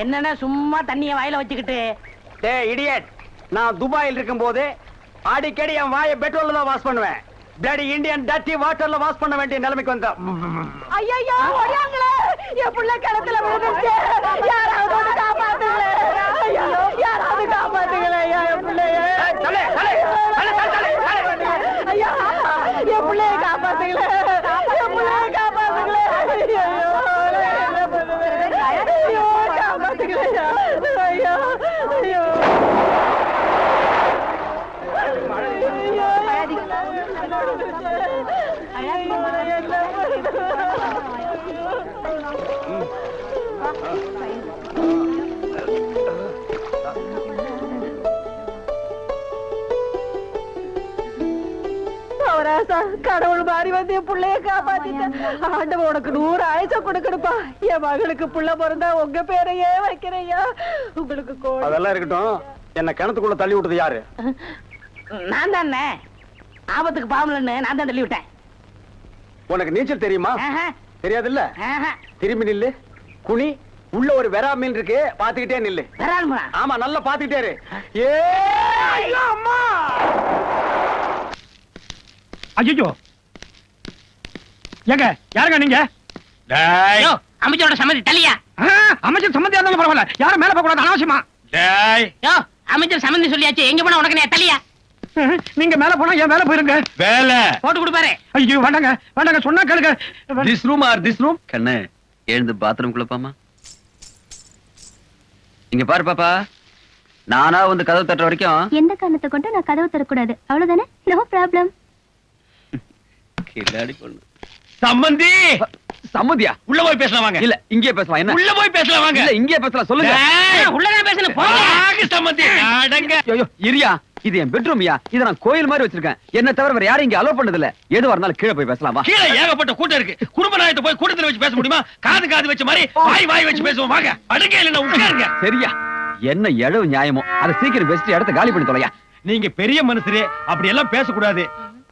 என்னன்னா சும்மா தண்ணிய வாயில வச்சுக்கிட்டு. டேய் இடியட், நான் துபாயில் இருக்கும்போது அடிக்கடி என் வாயை பெட்ரோல்ல தான் வாஷ் பண்ணுவேன். பிளடி இந்தியன் டர்ட்டி வாட்டர்ல வாஷ் பண்ண வேண்டிய நிலைமைக்கு வந்தா. ஐயோ ஓடியாங்களே, என் புள்ள கிணத்துல விழுந்துச்சு. யாராவது வந்து காப்பாத்துங்களே. ஐயோ யாராவது காப்பாத்துங்களே. என் பிள்ளைய ஐயா, என் பிள்ளைய காப்பாத்துங்களே. என் பிள்ளைய காப்பாத்துங்களே. ஐயோ காப்பாத்துங்களே. ஐயோ ஐயோ கடவுள் மாறி வந்து என் பிள்ளைய காப்பாத்திட்டேன். ஆண்டவன் உனக்கு 100 ஆயுச கொடுக்கணுப்பா. என் மகளுக்கு புள்ள பிறந்தா உங்க பேரையே வைக்கிறையா. உங்களுக்கு அதெல்லாம் இருக்கட்டும். என்ன கிணத்துக்குள்ள தள்ளி விட்டது யாரு? நான் தானே. ஆபத்துக்கு பாவலன்னு நான் தான் தள்ளி விட்டேன். உனக்கு நீச்சல் தெரியுமா? தெரியாது இல்ல. திரும்பி நில்லு, குனி. உள்ள ஒரு வெரா மீன் இருக்கு, பாத்துக்கிட்டே நில்லு. ஆமா, நல்லா பாத்துக்கிட்டே இரு. ஐயோ ஏங்க, யாருங்க நீங்க? அமைச்சரோட சம்மதி தள்ளியா? அமைச்சர் சம்மந்தியா இருந்தாலும் பரவாயில்ல, யாரும் மேல போக கூடாது அனாவசியமா. அமைச்சர் சம்மந்தி சொல்லியாச்சு, எங்க போனா உனக்கு தள்ளியா? நீங்க மேல போனா என் மேல போயிருங்க. வேலை போட்டு கொடுப்பாரு. ஐயோ வேண்டாங்க வேண்டாங்க, சொன்னா கேளுங்க. This room or this room. கண்ணு எழுந்து பாத்ரூம் குள்ளப்பாமா. இங்க பாரு பாப்பா, நானா வந்து கதவு தட்டுற வரைக்கும் எந்த காரணத்தை கொண்டு நான் கதவு தரக்கூடாது, அவ்வளவுதானே? No problem. கில்லாடி பொண்ணு. சம்மந்தி சம்மந்தியா? உள்ள போய் பேசலாம் வாங்க. இல்ல இங்கே பேசலாம். என்ன உள்ள போய் பேசலாம் வாங்க. இல்ல இங்கே பேசலாம், சொல்லுங்க. உள்ளதான் பேசணும் போங்க. சம்மந்தி அடங்க. ஐயோ இரியா, இது என் பெட்ரூம்யா. இத நான் கோயில் மாதிரி வச்சிருக்கேன். என்ன தவிர வேற யாரும் இங்க அலோ பண்ணது இல்ல. எதுவா இருந்தாலும் கீழே போய் பேசலாம் வா. கீழே ஏகப்பட்ட கூட்டம் இருக்கு. குடும்ப நாயத்தை போய் கூட்டத்துல வச்சு பேச முடியுமா? காது வச்ச மாதிரி வாய் வச்சு பேசுவோம் வாங்க. அடங்க இல்ல உட்காருங்க. சரியா, என்ன எழவு நியாயமோ அதை சீக்கிரம் பேசிட்டு இடத்த காலி பண்ணி தொலையா. நீங்க பெரிய மனுஷரே, அப்படி எல்லாம் பேசக்கூடாது.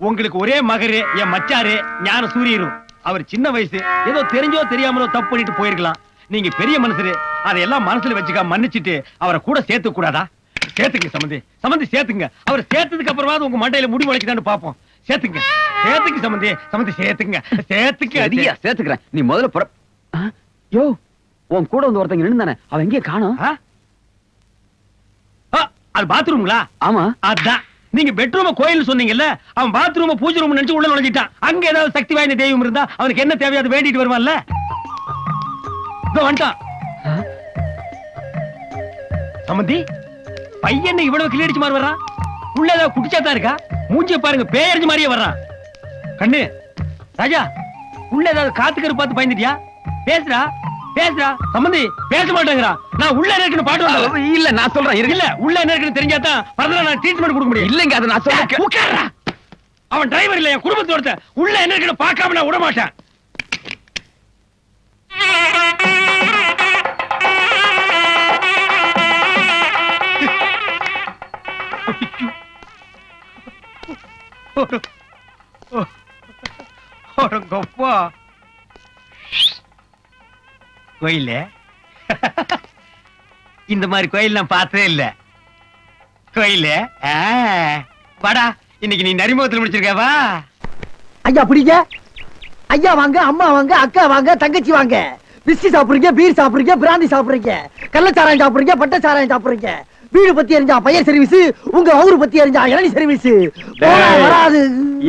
உங்களுக்கு ஒரே மகரு, என் மச்சாரு ஞான சூரியரும். அவர் சின்ன வயசு, ஏதோ தெரிஞ்சோ தெரியாமலோ தப்பு பண்ணிட்டு போயிருக்கலாம். நீங்க பெரிய மனுஷரு, அதையெல்லாம் மனசுல வச்சுக்க மன்னிச்சுட்டு அவரை கூட சேர்த்துக்க கூடாதா? சேர்த்துங்க சம்பந்தி, சம்பந்தி சேர்த்துங்க. அவர் சேர்த்ததுக்கு அப்புறமா உங்க மண்டையில முடி முளைக்குதான்னு பாப்போம். சேர்த்துங்க சேர்த்துக்கு சம்பந்தி, சம்பந்தி சேர்த்துங்க சேர்த்துக்கு. அதிகா சேர்த்துக்கிறேன். நீ முதல்ல புற. யோ, உன் கூட வந்து ஒருத்தங்க நின்னுதானே, அவன் எங்கே காணோம்? அது பாத்ரூம்ங்களா? ஆமா அதான். நீங்க பெட்ரூம் கோயில் சொன்னீங்கல்ல, அவன் பாத்ரூம் பூஜை ரூம் நினைச்சு உள்ள நுழைஞ்சிட்டான். அங்க ஏதாவது சக்தி வாய்ந்த தெய்வம் இருந்தா அவனுக்கு என்ன தேவையாது வேண்டிட்டு வருவான்ல. வந்துட்டான் சம்பந்தி. பையன் இவ்வளவு கிளியடிச்சு மாதிரி வர்றான். உள்ள ஏதாவது குடிச்சாத்தான் இருக்கா? மூஞ்சிய பாருங்க, பேயறிஞ்சு மாதிரியே வர்றான். கண்ணு ராஜா, உள்ள ஏதாவது காத்துக்கரு பார்த்து பயந்துட்டியா? பேசுறா பேசுறா. சம்பந்தி பேச மாட்டேங்கிறா. நான் உள்ள என்ன பாட்டு வந்தேன். இல்ல நான் சொல்றேன். இல்ல உள்ள என்ன இருக்குன்னு தெரிஞ்சாதான் பரதல நான் ட்ரீட்மெண்ட் கொடுக்க முடியும். இல்லங்க, அதை நான் சொல்றேன். உட்கார்றா. அவன் டிரைவர் இல்ல, என் குடும்பத்தோட. உள்ள என்ன இருக்குன்னு பார்க்காம நான் விட மாட்டேன். கொப்பா கோயில இந்த மாதிரி கோயில் நான் பார்த்ததே இல்ல. கோயில வாடா, இன்னைக்கு நீ நரிமுகத்தில் முடிச்சிருக்க வா. ஐயா பிடிங்க. ஐயா வாங்க, அம்மா வாங்க, அக்கா வாங்க, தங்கச்சி வாங்க. பிஸ்கி சாப்பிடுறீங்க, பீர் சாப்பிடுறீங்க, பிராந்தி சாப்பிடுறீங்க, கள்ளச்சாராயம் சாப்பிடுறீங்க, பட்டச்சாராயம் சாப்பிடுறீங்க. வீடு பத்தி எரிஞ்சா பையன் சர்வீஸ், உங்க ஊரு பத்தி எரிஞ்சா இளநீ சர்வீஸ். வராது.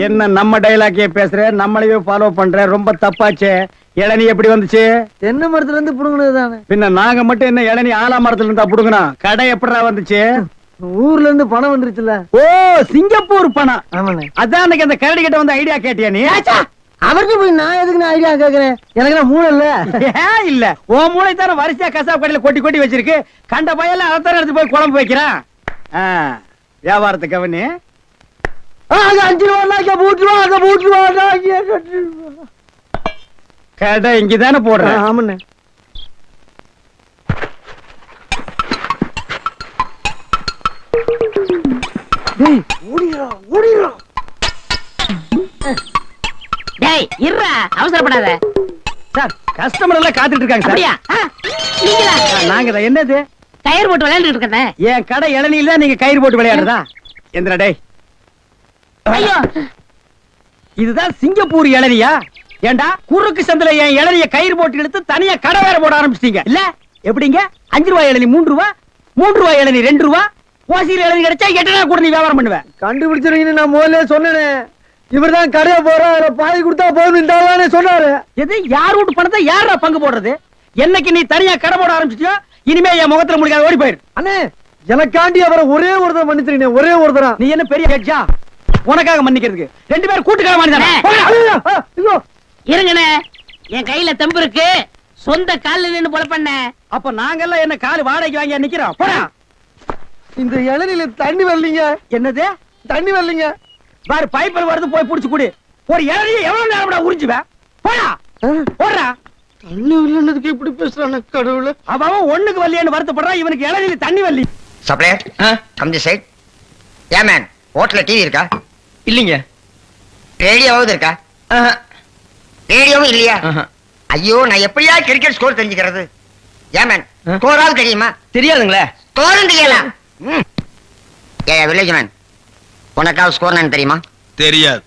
என்ன நம்ம டைலாக்கே பேசுற, நம்மளையே ஃபாலோ பண்ற, ரொம்ப தப்பாச்சே. இளநீ எப்படி வந்துச்சு? தென்னை மரத்துல இருந்து புடுங்கினது தானே. பின்ன நாங்க மட்டும் என்ன இளநீ ஆலா மரத்துல இருந்தா புடுங்கணும்? கடை எப்படா வந்துச்சு? ஊர்ல இருந்து பணம் வந்துருச்சுல. ஓ, சிங்கப்பூர் பணம். ஆமாண்ணே. அதான் அன்னைக்கு அந்த கரடி கிட்ட வந்து ஐடியா கேட்டியா நீ? அவருக்கு போய் நான் எதுக்கு ஐடியா கேக்குறேன்? எனக்கு நான் மூளை இல்ல. ஏன் இல்ல? உன் மூளை தான வரிசையா கசாப் கடையில கொட்டி கொட்டி வச்சிருக்கு. கண்ட பையெல்லாம் அதைத்தான எடுத்து போய் குழம்பு வைக்கிறான். வியாபாரத்துக்கு அவனு 5 ரூபா பூட்டுருவா. கடை இங்கதானே போடுறேன். ஆமாண்ணே. டேய் இருடா, அவசரப்படாத. சார், கஸ்டமர் எல்லாம் காத்துட்டு இருக்காங்க சார். அப்படியா? நீங்களா? நாங்க தான். என்னது கயிறு போட்டு விளையாண்டுட்டு இருக்கேன். என் கடை இளநீல தான் நீங்க கயிறு போட்டு விளையாடுறதா? எந்திரா டேய். ஐயோ இதுதான் சிங்கப்பூர் இளநியா? ஏண்டா குறுக்கு சந்தில என் இளநிய கயிறு போட்டு எடுத்து தனியா கடை வேற போட ஆரம்பிச்சிட்டீங்க இல்ல? எப்படிங்க 5 ரூபாய் இளநீ 3 ரூபாய், 3 ரூபாய் இளநீ 2 ரூபாய், ஓசியில் இளநீ கிடைச்சா 8 நாள் கூட நீ வியாபாரம் பண்ணுவேன். கண்டுபிடிச்சிருக்கீங்க. நான் முதல்ல சொன்னேன் இவர்தான் கடையை போற பாதி கொடுத்தா போதும் சொன்னாரு. எது யார் வீட்டு பணத்தை யாரா பங்கு போடுறது? என்னைக்கு நீ தனியா கடை போட ஆரம்பிச்சிட்டியோ இனிமே என் முகத்துல முடிக்காத ஓடி போயிரு. அண்ணே எனக்காண்டி அவரை ஒரே ஒருத்தர் மன்னிச்சிருக்கீங்க. ஒரே ஒருத்தரா? நீ என்ன பெரிய ஹெட்ஜா உனக்காக மன்னிக்கிறதுக்கு? 2 பேரும் கூட்டுக்காக மன்னிச்சானே. இருங்கண்ணே, என் கையில தெம்பு இருக்கு. சொந்த கால்ல நின்னு போல பண்ண. அப்ப நாங்கெல்லாம் என்ன கால் வாடகைக்கு வாங்கி நிக்கிறோம்? போடா. இந்த இளநில தண்ணி வரலீங்க. என்னது தண்ணி வரலீங்க? பாரு பைப்பில் வருது, போய் புடிச்சு குடி. ஒரு இளநிய எவ்வளவு நேரம் உறிஞ்சுவ? போடா போடுறா. தண்ணி வரலன்னதுக்கு எப்படி பேசுறானே கடவுளே. அவன் ஒண்ணுக்கு வரலையேன்னு வருத்தப்படுறான். இவனுக்கு இளநில தண்ணி வரலி. Supplier come the side. Hey man, ஹோட்டல்ல டிவி இருக்கா? இல்லீங்க. ரேடியோவாவது இருக்கா? ரேடியோவும் இல்லையா? ஐயோ, நான் எப்படியா கிரிக்கெட் ஸ்கோர் தெரிஞ்சுக்கிறது? ஏ மேன், ஸ்கோராவது தெரியுமா? தெரியாதுங்களே. ஸ்கோரும் தெரியலாம். ஏ வில்லேஜ் மேன், உனக்காவது ஸ்கோர் நான் தெரியுமா? தெரியாது.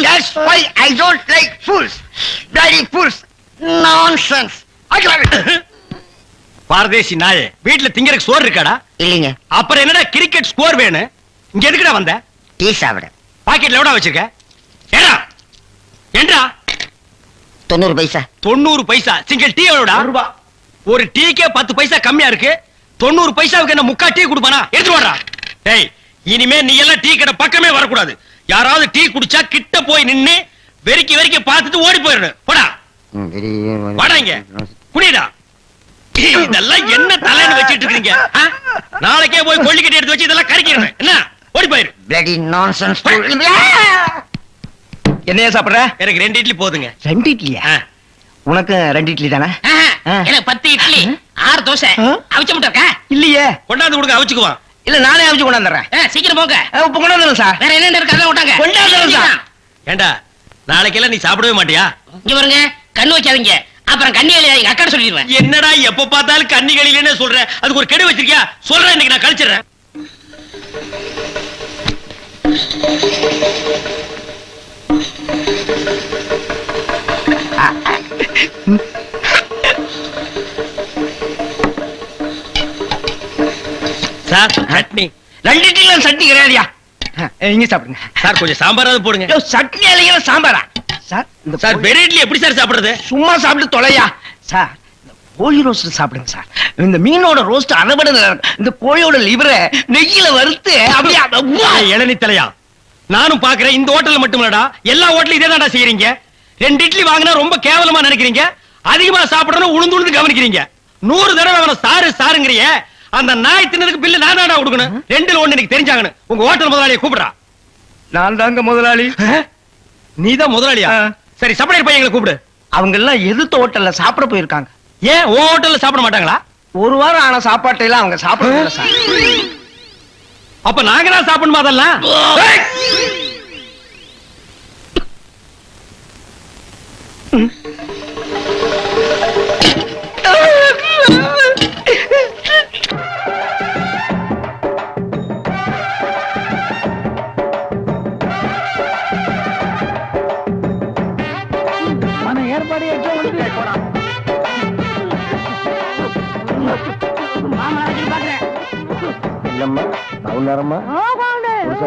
That's why I don't like fools. Bloody fools. Nonsense. பாரதேசி நாயே, வீட்டுல திங்கறதுக்கு சோறு இருக்காடா? இல்லீங்க. அப்புறம் என்னடா கிரிக்கெட் ஸ்கோர் வேணும்? இங்க எதுக்குடா வந்த? டீ சாப்பிட. பாக்கெட்ல எவ்வளவு வச்சிருக்க? ஏடா ஏண்டா 90 பைசா. 90 பைசா. Single tea எவ்வளவுடா? ஒரு டீக்கே 10 பைசா கம்மியா இருக்கு. 90 பைசாவுக்கு என்ன முக்கா டீ குடுப்பானா? எடுத்து வாடா. டேய், இனிமே நீ எல்லாம் டீ கடை பக்கமே வரக்கூடாது. யாராவது டீ குடிச்சா கிட்ட போய் நின்னு வெறிக்கி வெறிக்கி பார்த்துட்டு ஓடி போயிடணும். போடா வாடா, இங்க குடிடா. இதெல்லாம் என்ன தலைன்னு வச்சிட்டு இருக்கீங்க? நாளைக்கே போய் கொள்ளிக்கட்டி எடுத்து வச்சு இதெல்லாம் கறிக்கிறேன். என்ன ஓடி போயிரு. Bloody nonsense. என்னையா சாப்பிடுற? எனக்கு 2 இட்லி போதுங்க. 2 இட்லியா? உனக்கு 2 இட்லி தானே? எனக்கு 10 இட்லி 6 தோசை. அவிச்ச முட்டை இருக்கா? இல்லையே. கொண்டாந்து கொடுங்க, அவிச்சுக்குவான். இல்ல நானே அவிச்சு கொண்டாந்துறேன். சீக்கிரம் போங்க. இப்ப கொண்டாந்துறேன் சார். வேற என்ன இருக்கு அதான் விட்டாங்க. கொண்டாந்துறேன் சார். ஏண்டா நாளைக்கெல்லாம் நீ சாப்பிடவே மாட்டியா? இங்க பாருங்க, கண்ணு வைக்காதீங்க. அப்புறம் கண்ணி எங்க அக்கா சொல்லிடுவேன். என்னடா எப்ப பார்த்தாலும் கன்னிகளிலே சொல்ற? அதுக்கு ஒரு கெடு வச்சிருக்கியா? சொல்றேன், இன்னைக்கு நான் கழிச்சிடுறேன். சார் சட்னி. 2 இட்லி சட்னி கிடையாதுயா. இங்க சாப்பிடுங்க. சார் கொஞ்சம் சாம்பாராவது போடுங்க. சட்னி அலைகிற சாம்பாரா? சார் இந்த சார் வெறும் இட்லி எப்படி சார் சாப்பிடுறது? சும்மா சாப்பிட்டு தொலையா. சார் கோழி ரோஸ்ட் சாப்பிடுங்க சார். இந்த மீனோட ரோஸ்ட் அரைபட இந்த கோழியோட லிவரை நெய்யில வறுத்து அப்படியே. இளநீ தலையா, நானும் பாக்குறேன். இந்த ஹோட்டல்ல மட்டுமல்லடா, எல்லா ஹோட்டலும் இதே தான்டா செய்யறீங்க. 2 இட்லி வாங்கினா ரொம்ப கேவலமா நினைக்கிறீங்க. அதிகமா சாப்பிடணும் உளுந்து உளுந்து கவனிக்கிறீங்க. 100 தடவை அவனை சாரு சாருங்கிறிய. அந்த நாய் தின்னதுக்கு பில்லு நான் தான்டா கொடுக்கணும். 2ல 1 எனக்கு தெரிஞ்சாகணும். உங்க ஹோட்டல் முதலாளியை கூப்பிடுறா. நான் தாங்க முதலாளி. நீதான் முதலாளியா? சரி, சப்ளையர் பையங்களை கூப்பிடு. அவங்க எல்லாம் எதிர்த்த ஹோட்டல்ல சாப்பிட போயிருக்காங்க. ஏன் உன் ஹோட்டல்ல சாப்பிட மாட்டாங்களா? 1 வாரம் ஆன சாப்பாட்டை எல்லாம் அவங்க சாப்பிடல சார். அப்ப நாங்க தான் சாப்பிடணுமா அதெல்லாம்?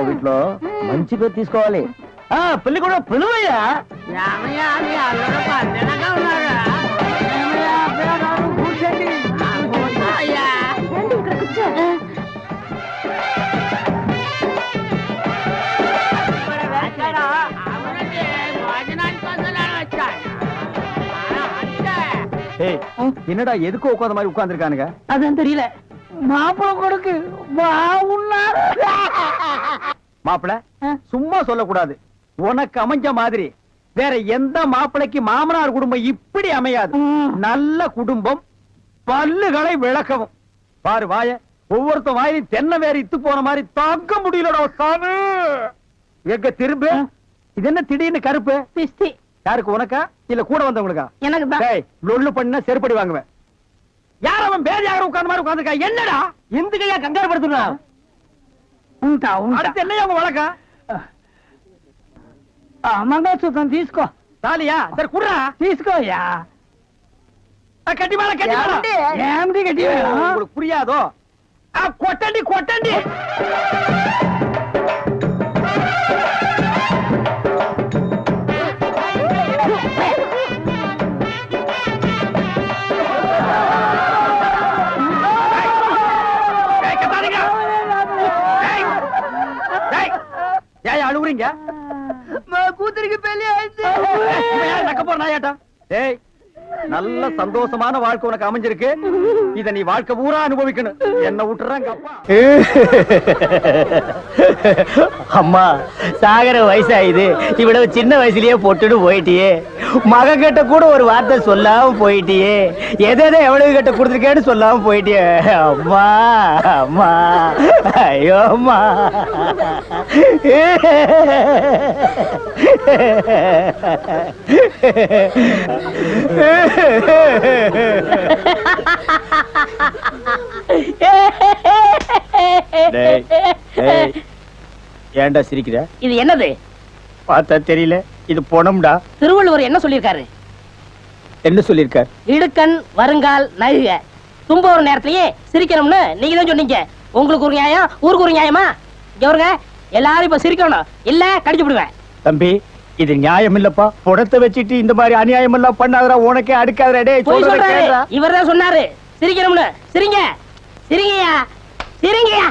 వీటిలో మంచి పేరు తీసుకోవాలి. పెళ్లి కూడా పిలువయ్యా. என்னடா எதுக்கு உட்கார்ந்த மாதிரி உட்கார்ந்துருக்கானுங்க? அதான் தெரியல. மாப்பிள கொடுக்கு மாப்பிள சும்மா சொல்லக்கூடாது. உனக்கு அமைஞ்ச மாதிரி வேற எந்த மாப்பிளைக்கு மாமனார் குடும்பம் இப்படி அமையாது. நல்ல குடும்பம், பல்லுகளை விளக்கவும். பாரு வாய, ஒவ்வொருத்த வாயிலும் தென்னை வேற இத்து போன மாதிரி தாக்க முடியலடா சாமி. எங்க திரும்ப இது என்ன திடீர்னு கருப்பு? பிஸ்தி யாருக்கு, உனக்கா இல்ல கூட வந்தவங்களுக்கா? எனக்கு தான். டேய், லொள்ளு பண்ணா செருப்படி வாங்குவேன். யார் அவன் பேர் யாரும் உட்கார்ந்த மாதிரி உட்கார்ந்திருக்கா? என்னடா எந்துக்கையா கங்காரு படுத்துனா? அடுத்து என்னையா உங்க வழக்கம்? మంగళసూత్రం తీసుకో. தாலியா? சரி குடுறா. తీసుకోయా. கட்டி மேல கட்டி மேல. ఏమిటి గట్టి మేళం? உங்களுக்கு புரியாதோ? கொட்டண்டி கொட்டண்டி. ஏன் அழுவுறீங்க? கூத்துருக்கு பெரிய ஆயிடுச்சு. நக்க போற நாயாட்டா. டேய், நல்ல சந்தோஷமான வாழ்க்கை உனக்கு அமைஞ்சிருக்கு. இத நீ வாழ்க்கை பூரா அனுபவிக்கணும். என்ன விட்டுறாங்க அப்பா. அம்மா, சாகர வயசாயுது, இவ்வளவு சின்ன வயசுலயே பொட்டுன்னு போயிட்டியே. மக கிட்ட கூட ஒரு வார்த்தை சொல்லாம போயிட்டியே. எதை எவ்வளவு கிட்ட கொடுத்துருக்கேன்னு சொல்லாம போயிட்டியே. அம்மா அம்மா, ஐயோ அம்மா. ஏன்டா சிரிக்கிற? இது என்னது? பார்த்தா தெரியல. இது பொணம்டா. திருவள்ளுவர் என்ன சொல்லியிருக்காரு? என்ன சொல்லியிருக்கார்? இடுக்கண் வருங்கால் நகுக. தும்ப ஒரு நேரத்திலேயே சிரிக்கணும்னு நீங்க தான் சொன்னீங்க. உங்களுக்கு ஒரு நியாயம், ஊருக்கு ஒரு நியாயமா? இவருங்க எல்லாரும் இப்ப சிரிக்கணும், இல்ல கடிச்சு விடுவேன். தம்பி, இது நியாயம் இல்லப்பா. புடத்தை வச்சிட்டு இந்த மாதிரி அநியாயம் எல்லாம் பண்ணாதடா. உனக்கே அடுக்காதடா. டேய், போய் சொல்றத சொல்றாரு. கேளுடா. இவர்தான் சொன்னாரு சிரிக்கணும்னு. சிரிங்க சிரிங்கயா சிரிங்கயா.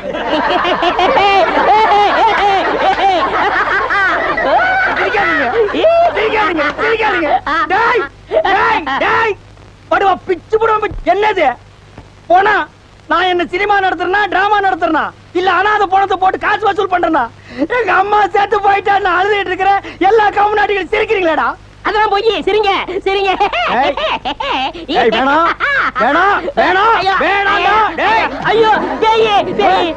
என்னது போனா? நான் என்ன சினிமா நடத்துறேனா டிராமா நடத்துறேனா இல்ல அனாதை பணத்தை போட்டு காசு வசூல் பண்றேனா? எங்க அம்மா சேர்த்து போயிட்டா நான் அழுதுட்டு இருக்கிறேன். எல்லா கம்முனாட்டிகளும் சிரிக்கிறீங்களாடா? அதெல்லாம் போய் சிரிங்க சிரிங்க. ஏய், வேணாம் வேணாம் வேணாம் வேணாம்டா. டேய், ஐயோ பேய்.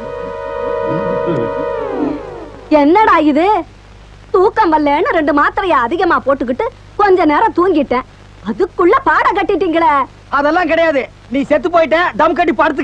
என்னடா இது? தூக்கம் வரலன்னு 2 மாத்திரையை அதிகமா போட்டுக்கிட்டு கொஞ்ச நேரம் தூங்கிட்டேன். அதுக்குள்ள பாட கட்டிட்டீங்களே. அதெல்லாம் கிடையாது. நீ செத்து போயிட்ட, தம் கட்டி படுத்துக்க.